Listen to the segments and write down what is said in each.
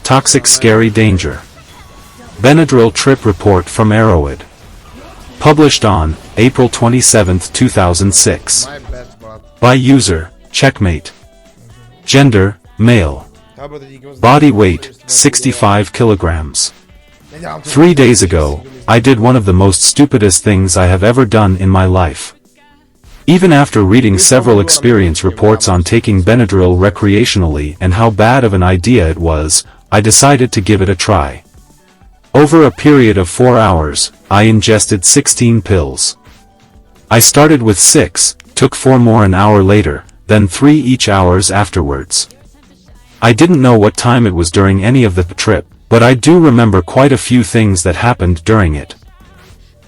Toxic Scary Danger. BENADRYL Trip Report from Arrowhead. Published on April 27, 2006. By user, Checkmate. Gender, male. Body weight, 65 kilograms. 3 days ago, I did one of the most stupidest things I have ever done in my life. Even after reading several experience reports on taking BENADRYL recreationally and how bad of an idea it was, I decided to give it a try. Over a period of 4 hours, I ingested 16 pills. I started with 6, took 4 more an hour later, then 3 each hours afterwards. I didn't know what time it was during any of the trip, but I do remember quite a few things that happened during it.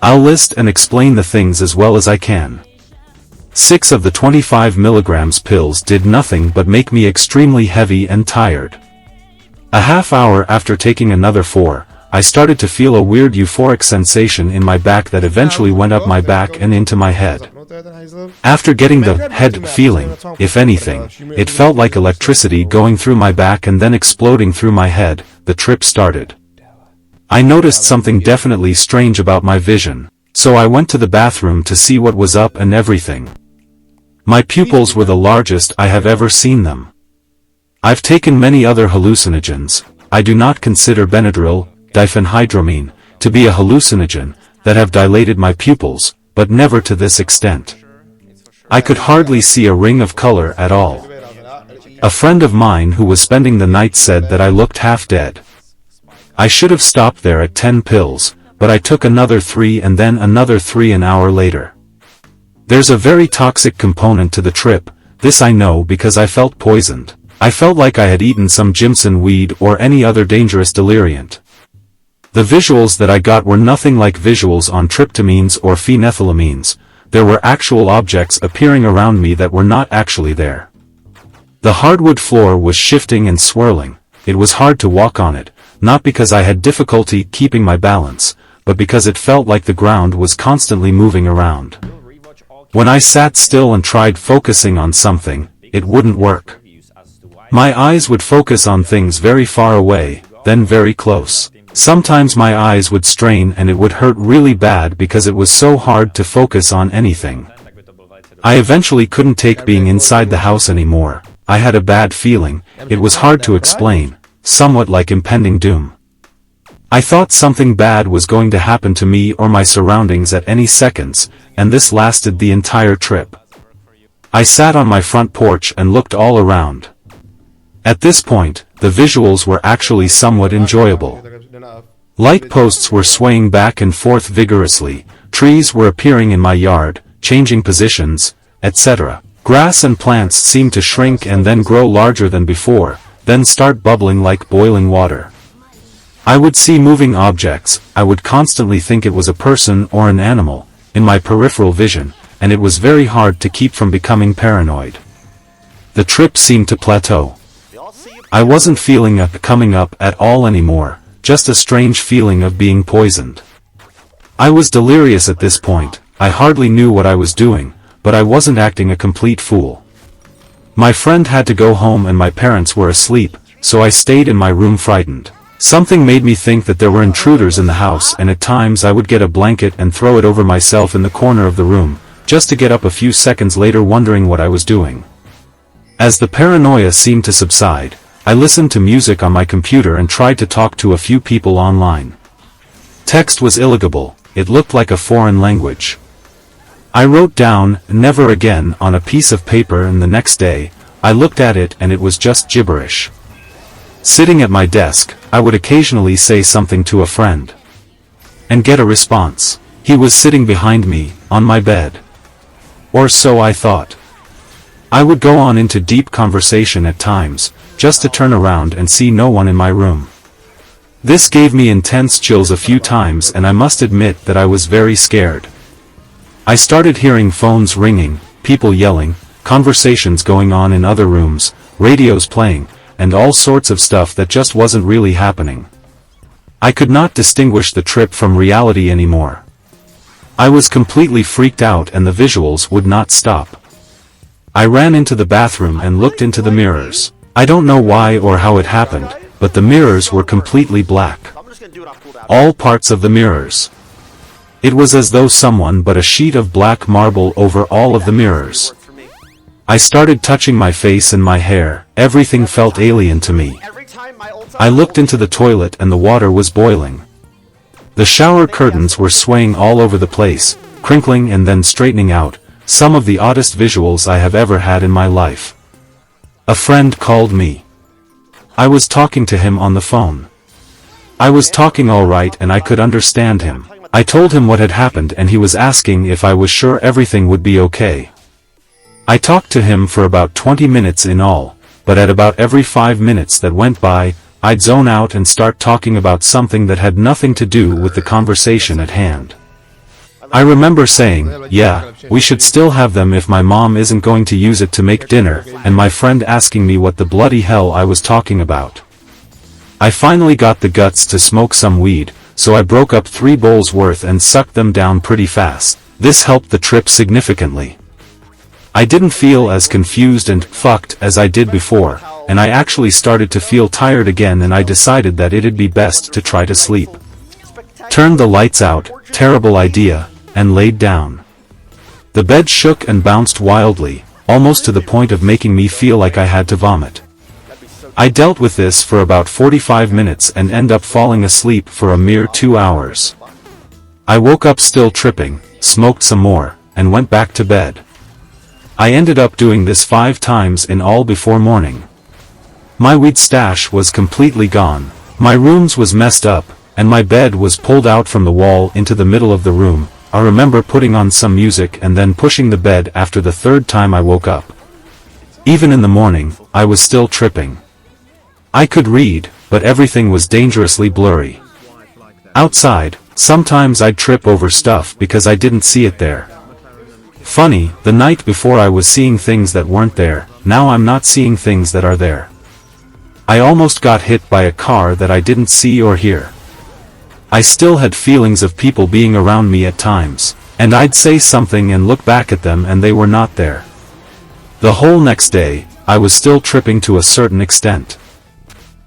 I'll list and explain the things as well as I can. 6 of the 25 milligrams pills did nothing but make me extremely heavy and tired. A half hour after taking another 4, I started to feel a weird euphoric sensation in my back that eventually went up my back and into my head. After getting the head feeling, if anything, it felt like electricity going through my back and then exploding through my head. The trip started. I noticed something definitely strange about my vision, so I went to the bathroom to see what was up and everything. My pupils were the largest I have ever seen them. I've taken many other hallucinogens. I do not consider BENADRYL, diphenhydramine, to be a hallucinogen, that have dilated my pupils, but never to this extent. I could hardly see a ring of color at all. A friend of mine who was spending the night said that I looked half dead. I should have stopped there at 10 pills, but I took another 3 and then another 3 an hour later. There's a very toxic component to the trip, this I know because I felt poisoned. I felt like I had eaten some Jimson weed or any other dangerous deliriant. The visuals that I got were nothing like visuals on tryptamines or phenethylamines. There were actual objects appearing around me that were not actually there. The hardwood floor was shifting and swirling. It was hard to walk on it, not because I had difficulty keeping my balance, but because it felt like the ground was constantly moving around. When I sat still and tried focusing on something, it wouldn't work. My eyes would focus on things very far away, then very close. Sometimes my eyes would strain and it would hurt really bad because it was so hard to focus on anything. I eventually couldn't take being inside the house anymore. I had a bad feeling. It was hard to explain, somewhat like impending doom. I thought something bad was going to happen to me or my surroundings at any seconds, and this lasted the entire trip. I sat on my front porch and looked all around. At this point, the visuals were actually somewhat enjoyable. Light posts were swaying back and forth vigorously, trees were appearing in my yard, changing positions, etc. Grass and plants seemed to shrink and then grow larger than before, then start bubbling like boiling water. I would see moving objects. I would constantly think it was a person or an animal, in my peripheral vision, and it was very hard to keep from becoming paranoid. The trip seemed to plateau. I wasn't feeling coming up at all anymore, just a strange feeling of being poisoned. I was delirious at this point. I hardly knew what I was doing, but I wasn't acting a complete fool. My friend had to go home and my parents were asleep, so I stayed in my room frightened. Something made me think that there were intruders in the house, and at times I would get a blanket and throw it over myself in the corner of the room, just to get up a few seconds later wondering what I was doing. As the paranoia seemed to subside, I listened to music on my computer and tried to talk to a few people online. Text was illegible, it looked like a foreign language. I wrote down, "never again," on a piece of paper, and the next day, I looked at it and it was just gibberish. Sitting at my desk, I would occasionally say something to a friend and get a response. He was sitting behind me, on my bed. Or so I thought. I would go on into deep conversation at times, just to turn around and see no one in my room. This gave me intense chills a few times, and I must admit that I was very scared. I started hearing phones ringing, people yelling, conversations going on in other rooms, radios playing, and all sorts of stuff that just wasn't really happening. I could not distinguish the trip from reality anymore. I was completely freaked out and the visuals would not stop. I ran into the bathroom and looked into the mirrors. I don't know why or how it happened, but the mirrors were completely black. All parts of the mirrors. It was as though someone put a sheet of black marble over all of the mirrors. I started touching my face and my hair, everything felt alien to me. I looked into the toilet and the water was boiling. The shower curtains were swaying all over the place, crinkling and then straightening out, some of the oddest visuals I have ever had in my life. A friend called me. I was talking to him on the phone. I was talking all right and I could understand him. I told him what had happened and he was asking if I was sure everything would be okay. I talked to him for about 20 minutes in all, but at about every 5 minutes that went by, I'd zone out and start talking about something that had nothing to do with the conversation at hand. I remember saying, yeah, we should still have them if my mom isn't going to use it to make dinner, and my friend asking me what the bloody hell I was talking about. I finally got the guts to smoke some weed, so I broke up 3 bowls worth and sucked them down pretty fast. This helped the trip significantly. I didn't feel as confused and fucked as I did before, and I actually started to feel tired again, and I decided that it'd be best to try to sleep. Turned the lights out, terrible idea, and laid down. The bed shook and bounced wildly, almost to the point of making me feel like I had to vomit. I dealt with this for about 45 minutes and ended up falling asleep for a mere 2 hours. I woke up still tripping, smoked some more, and went back to bed. I ended up doing this 5 times in all before morning. My weed stash was completely gone, my rooms was messed up, and my bed was pulled out from the wall into the middle of the room. I remember putting on some music and then pushing the bed after the 3rd time I woke up. Even in the morning, I was still tripping. I could read, but everything was dangerously blurry. Outside, sometimes I'd trip over stuff because I didn't see it there. Funny, the night before I was seeing things that weren't there, now I'm not seeing things that are there. I almost got hit by a car that I didn't see or hear. I still had feelings of people being around me at times, and I'd say something and look back at them and they were not there. The whole next day, I was still tripping to a certain extent.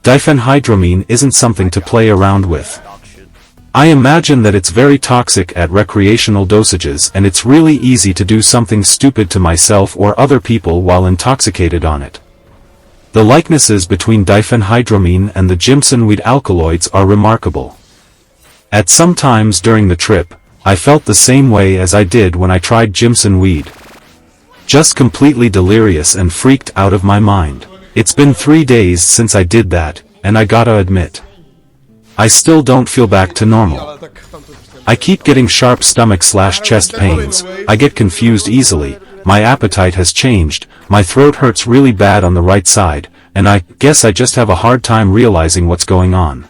Diphenhydramine isn't something to play around with. I imagine that it's very toxic at recreational dosages, and it's really easy to do something stupid to myself or other people while intoxicated on it. The likenesses between diphenhydramine and the Jimson weed alkaloids are remarkable. At some times during the trip, I felt the same way as I did when I tried Jimson weed. Just completely delirious and freaked out of my mind. It's been 3 days since I did that, and I gotta admit, I still don't feel back to normal. I keep getting sharp stomach/chest pains, I get confused easily, my appetite has changed, my throat hurts really bad on the right side, and I guess I just have a hard time realizing what's going on.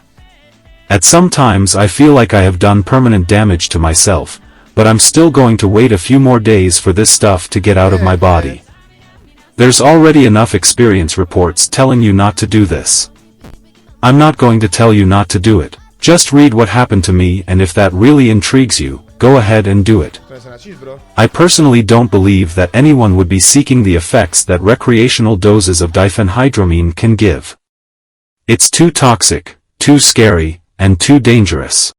At some times I feel like I have done permanent damage to myself, but I'm still going to wait a few more days for this stuff to get out of my body. There's already enough experience reports telling you not to do this. I'm not going to tell you not to do it. Just read what happened to me, and if that really intrigues you, go ahead and do it. I personally don't believe that anyone would be seeking the effects that recreational doses of diphenhydramine can give. It's too toxic, too scary, and too dangerous.